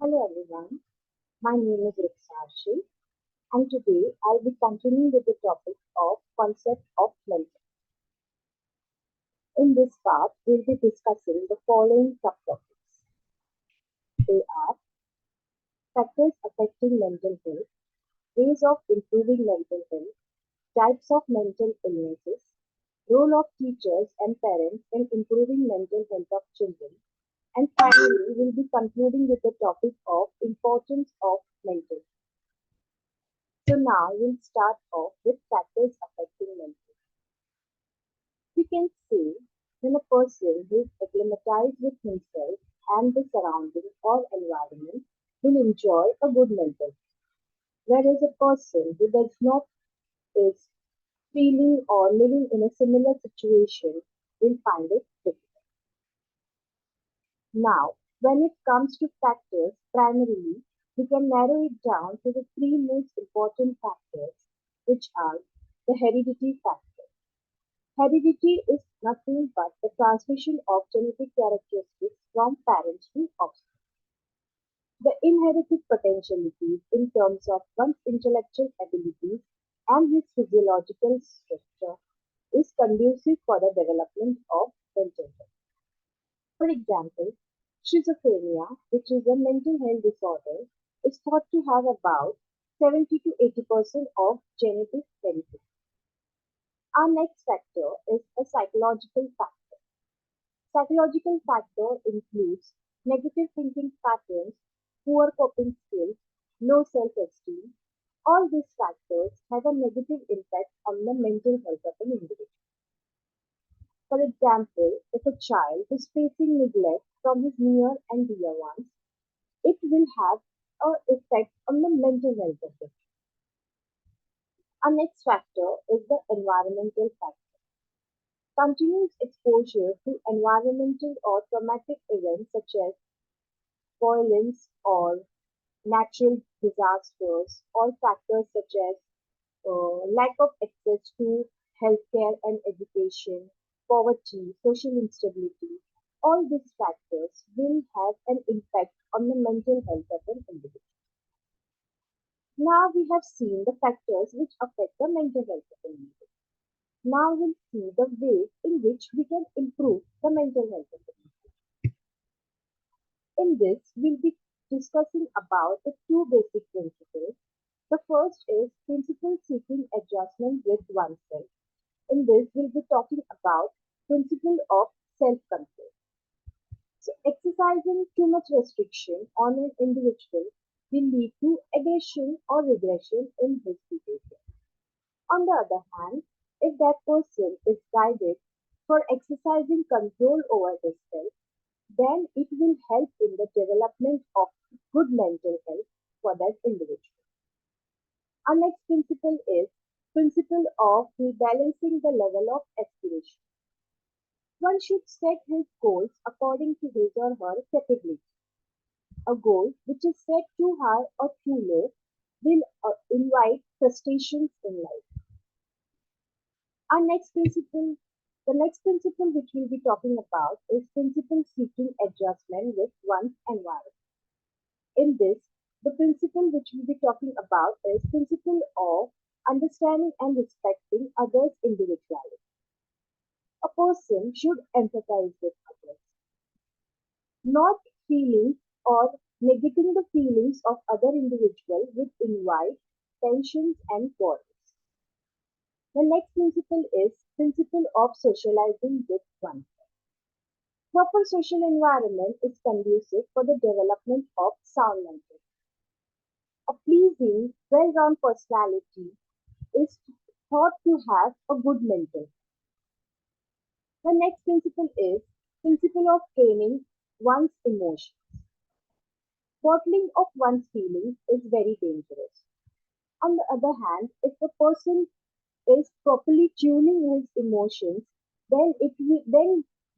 Hello everyone, my name is Rukhsar and today I'll be continuing with the topic of concept of mental. In this part, we'll be discussing the following subtopics. They are factors affecting mental health, ways of improving mental health, types of mental illnesses, role of teachers and parents in improving mental health of children, and finally we'll be concluding with the topic of importance of mental health. So now we'll start off with factors affecting mental health. We can say when a person who is acclimatized with himself and the surrounding or environment will enjoy a good mental health, whereas a person who does not is feeling or living in a similar situation will find it difficult. Now, when it comes to factors, primarily we can narrow it down to the three most important factors, which are the heredity factor. Heredity is nothing but the transmission of genetic characteristics from parents to offspring. The inherited potentialities in terms of one's intellectual abilities and his physiological structure is conducive for the development of mental health. For example, schizophrenia, which is a mental health disorder, is thought to have about 70 to 80% of genetic benefit. Our next factor is a psychological factor. Psychological factor includes negative thinking patterns, poor coping skills, low self-esteem. All these factors have a negative impact on the mental health of an individual. For example, if a child is facing neglect from his near and dear ones, it will have an effect on the mental health of the child. Our next factor is the environmental factor. Continuous exposure to environmental or traumatic events such as violence or natural disasters, or factors such as lack of access to healthcare and education, poverty, social instability, all these factors will have an impact on the mental health of an individual. Now we have seen the factors which affect the mental health of an individual. Now we'll see the ways in which we can improve the mental health of an individual. In this, we'll be discussing about the two basic principles. The first is principle seeking adjustment with oneself. In this, we'll be talking about principle of self-control. So, exercising too much restriction on an individual will lead to aggression or regression in his behavior. On the other hand, if that person is guided for exercising control over himself, then it will help in the development of good mental health for that individual. Our next principle is principle of rebalancing the level of aspiration. One should set his goals according to his or her capability. A goal which is set too high or too low will invite frustrations in life. Our next principle, the next principle which we'll be talking about is principle seeking adjustment with one's environment. In this, the principle which we'll be talking about is principle of understanding and respecting others' individuality. A person should empathize with others, not feelings or negating the feelings of other individuals would invite tensions and quarrels. The next principle is principle of socializing with oneself. Proper social environment is conducive for the development of sound mental. A pleasing, well-rounded personality is thought to have a good mental. The next principle is principle of training one's emotions. Bottling of one's feelings is very dangerous. On the other hand, if the person is properly tuning his emotions, then they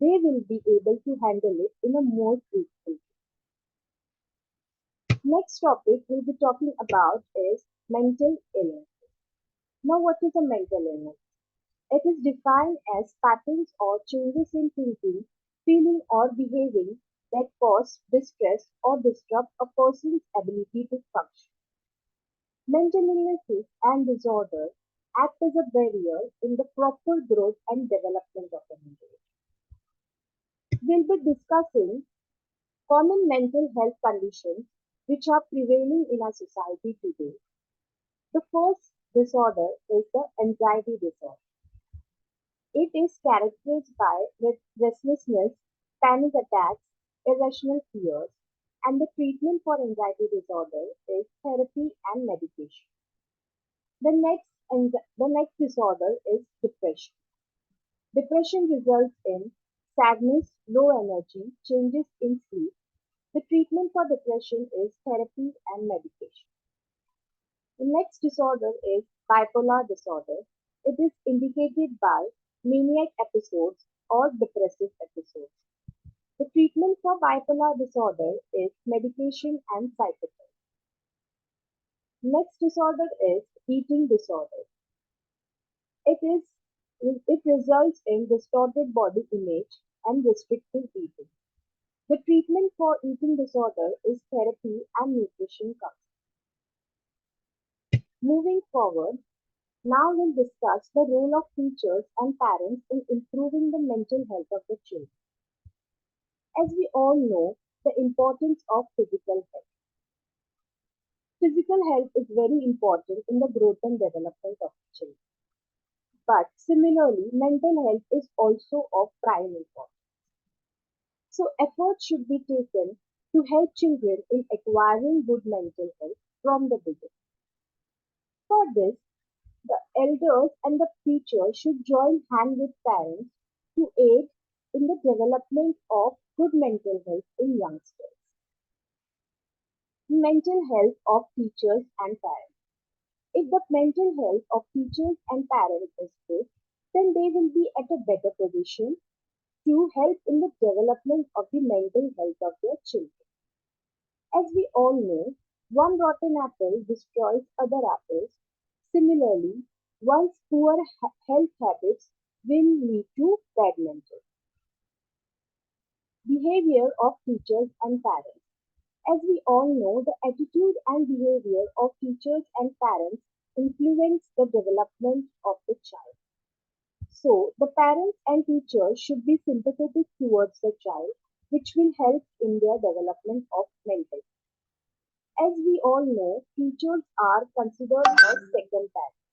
will be able to handle it in a more fruitful way. Next topic we'll be talking about is mental illness. Now, what is a mental illness? It is defined as patterns or changes in thinking, feeling, or behaving that cause distress or disrupt a person's ability to function. Mental illnesses and disorders act as a barrier in the proper growth and development of an individual. We'll be discussing common mental health conditions which are prevailing in our society today. The first disorder is the anxiety disorder. It is characterized by restlessness, panic attacks, irrational fears, and the treatment for anxiety disorder is therapy and medication. The next disorder is depression. Depression results in sadness, low energy, changes in sleep. The treatment for depression is therapy and medication. The next disorder is bipolar disorder. It is indicated by maniac episodes or depressive episodes. The treatment for bipolar disorder is medication and psychotherapy. Next disorder is eating disorder. It is it results in distorted body image and restrictive eating. The treatment for eating disorder is therapy and nutrition counseling. Moving forward, now we'll discuss the role of teachers and parents in improving the mental health of the children. As we all know, the importance of physical health. Physical health is very important in the growth and development of children. But similarly, mental health is also of prime importance. So efforts should be taken to help children in acquiring good mental health from the beginning. For this, the elders and the teachers should join hand with parents to aid in the development of good mental health in youngsters. Mental health of teachers and parents. If the mental health of teachers and parents is good, then they will be at a better position to help in the development of the mental health of their children. As we all know, one rotten apple destroys other apples. Similarly, one's poor health habits will lead to bad mental behavior of teachers and parents. As we all know, the attitude and behavior of teachers and parents influence the development of the child. So, the parents and teachers should be sympathetic towards the child, which will help in their development of mental. As we all know, teachers are considered as second parents.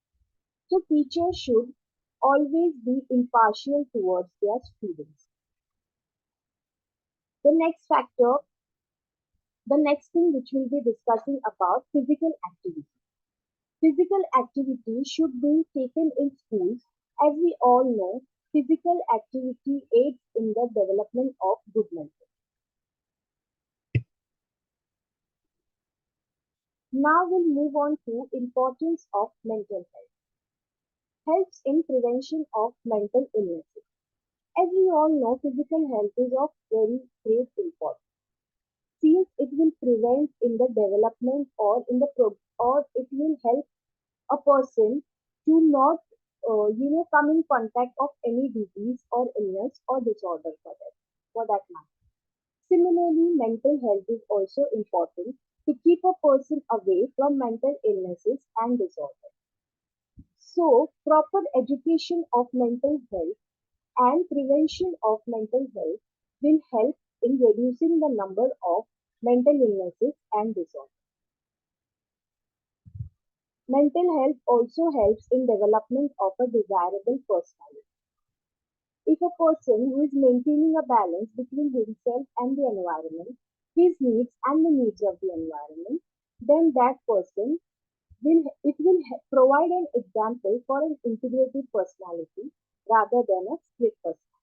So, teachers should always be impartial towards their students. The next factor, the next thing which we'll be discussing about physical activity. Physical activity should be taken in schools. As we all know, physical activity aids in the development of good mental. Now we'll move on to importance of mental health. Helps in prevention of mental illnesses. As we all know, physical health is of very great importance since it will prevent in the development or in the or it will help a person to not come in contact of any disease or illness or disorder for that matter. Similarly, mental health is also important to keep a person away from mental illnesses and disorders. So, proper education of mental health and prevention of mental health will help in reducing the number of mental illnesses and disorders. Mental health also helps in development of a desirable personality. If a person who is maintaining a balance between himself and the environment, his needs and the needs of the environment, then that person provide an example for an integrated personality rather than a split personality.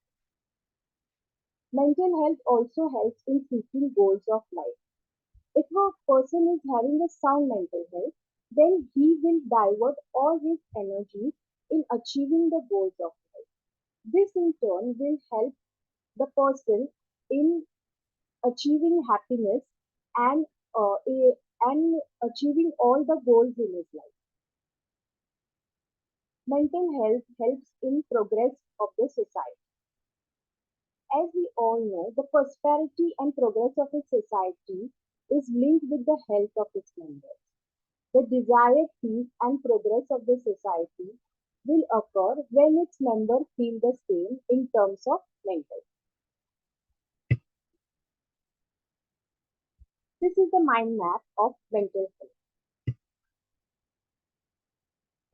Mental health also helps in seeking goals of life. If a person is having a sound mental health, then he will divert all his energies in achieving the goals of life. This in turn will help the person in achieving happiness and and achieving all the goals in his life. Mental health helps in progress of the society. As we all know, the prosperity and progress of a society is linked with the health of its members. The desired peace and progress of the society will occur when its members feel the same in terms of mental. This is the mind map of mental health.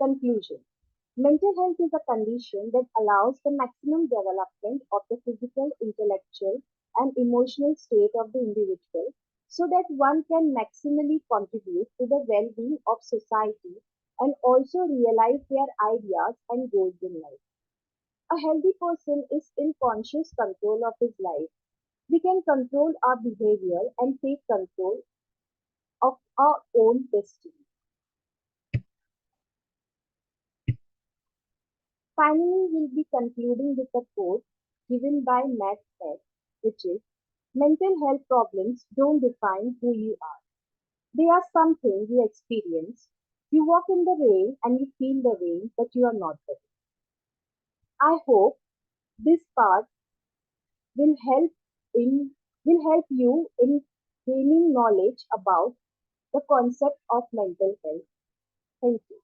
Conclusion. Mental health is a condition that allows the maximum development of the physical, intellectual, and emotional state of the individual so that one can maximally contribute to the well being of society and also realize their ideas and goals in life. A healthy person is in conscious control of his life. We can control our behavior and take control of our own destiny. Finally, we'll be concluding with a quote given by F.Y.B.Ed, which is mental health problems don't define who you are. They are something you experience. You walk in the rain and you feel the rain, but you are not the rain. I hope this part will in help you in gaining knowledge about the concept of mental health. Thank you.